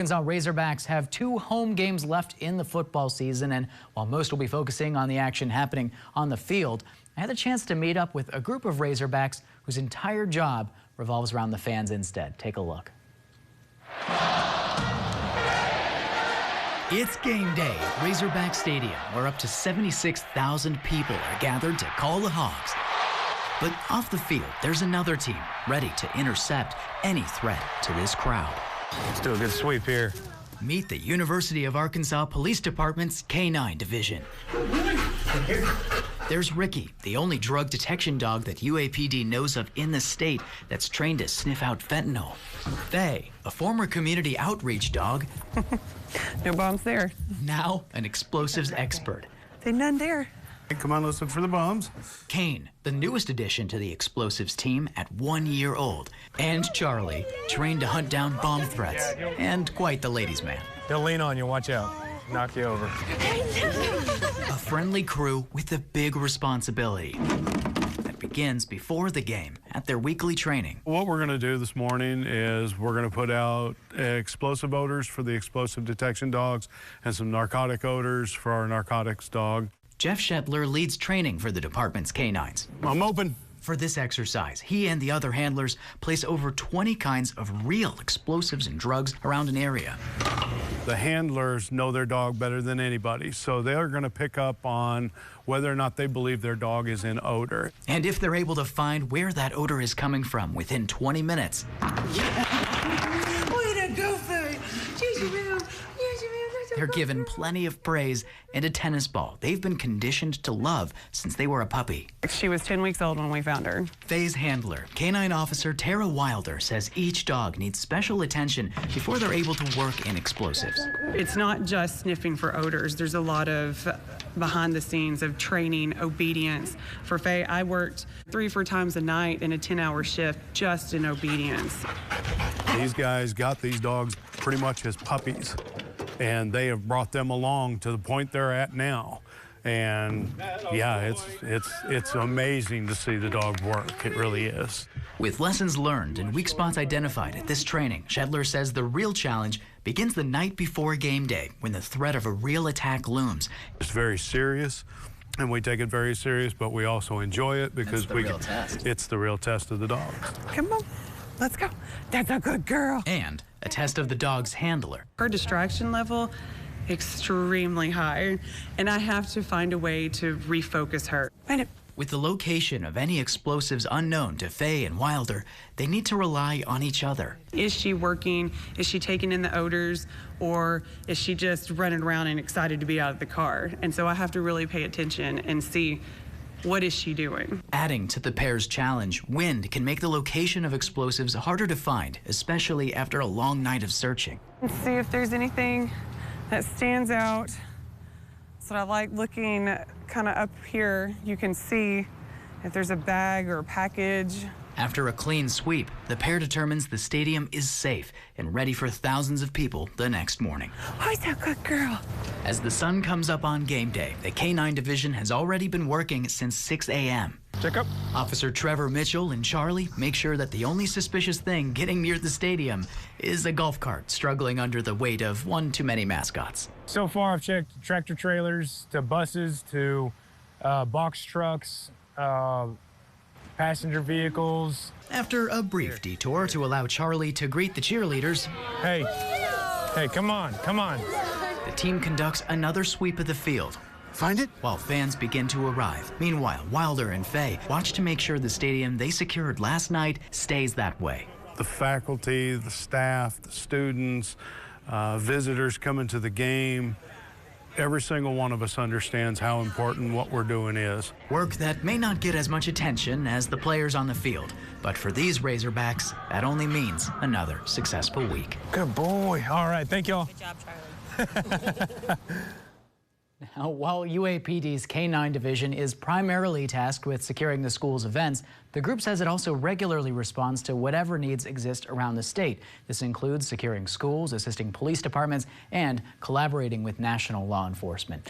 Arkansas Razorbacks have 2 home games left in the football season, and while most will be focusing on the action happening on the field, I had the chance to meet up with a group of Razorbacks whose entire job revolves around the fans instead. Take a look. It's game day at Razorback Stadium, where up to 76,000 people are gathered to call the Hogs. But off the field, there's another team ready to intercept any threat to this crowd. Let's do a good sweep here. Meet the University of Arkansas Police Department's K-9 division. There's Ricky, the only drug detection dog that UAPD knows of in the state that's trained to sniff out fentanyl. Faye, a former community outreach dog. No bombs there. Now an explosives expert. There's none there. Hey, come on, let's look for the bombs. Kane, the newest addition to the explosives team at 1 year old. And Charlie, trained to hunt down bomb threats. And quite the ladies' man. They'll lean on you, watch out. Knock you over. A friendly crew with a big responsibility that begins before the game at their weekly training. What we're going to do this morning is we're going to put out explosive odors for the explosive detection dogs and some narcotic odors for our narcotics dog. Jeff Shetler leads training for the department's K-9s. I'm open. For this exercise, he and the other handlers place over 20 kinds of real explosives and drugs around an area. The handlers know their dog better than anybody, so they're going to pick up on whether or not they believe their dog is in odor. And if they're able to find where that odor is coming from within 20 minutes, Way to go, Faye. they're given plenty of praise and a tennis ball they've been conditioned to love since they were a puppy. She was 10 weeks old when we found her. Faye's handler, K-9 officer Tara Wilder, says each dog needs special attention before they're able to work in explosives. It's not just sniffing for odors. There's a lot of behind the scenes of training, obedience. For Faye, I worked 3-4 times a night in a 10-hour shift just in obedience. These guys got these dogs pretty much as puppies, and they have brought them along to the point they're at now. And yeah, it's amazing to see the dog work. It really is. With lessons learned and weak spots identified at this training, Shetler says the real challenge begins the night before game day, when the threat of a real attack looms. It's very serious, and we take it very serious, but we also enjoy it because it's the real test of the dogs. Come on, let's go. That's a good girl. And a test of the dog's handler. Her distraction level, extremely high, and I have to find a way to refocus her. Find it. With the location of any explosives unknown to Faye and Wilder, they need to rely on each other. Is she working? Is she taking in the odors? Or is she just running around and excited to be out of the car? And so I have to really pay attention and see, what is she doing? Adding to the pair's challenge, wind can make the location of explosives harder to find, especially after a long night of searching. Let's see if there's anything that stands out. So I like looking kind of up here. You can see if there's a bag or a package. After a clean sweep, the pair determines the stadium is safe and ready for thousands of people the next morning. Who's that good girl? As the sun comes up on game day, the K-9 division has already been working since 6 a.m. Check up. Officer Trevor Mitchell and Charlie make sure that the only suspicious thing getting near the stadium is a golf cart struggling under the weight of one too many mascots. So far, I've checked tractor trailers to buses to box trucks, passenger vehicles. After a brief detour to allow Charlie to greet the cheerleaders, Hey, come on. the team conducts another sweep of the field. Find it? While fans begin to arrive. Meanwhile, Wilder and Faye watch to make sure the stadium they secured last night stays that way. The faculty, the staff, the students, visitors coming to the game, every single one of us understands how important what we're doing is. Work that may not get as much attention as the players on the field, but for these Razorbacks, that only means another successful week. Good boy. All right, thank y'all. Good job, Charlie. Now, while UAPD's K-9 division is primarily tasked with securing the school's events, the group says it also regularly responds to whatever needs exist around the state. This includes securing schools, assisting police departments, and collaborating with national law enforcement.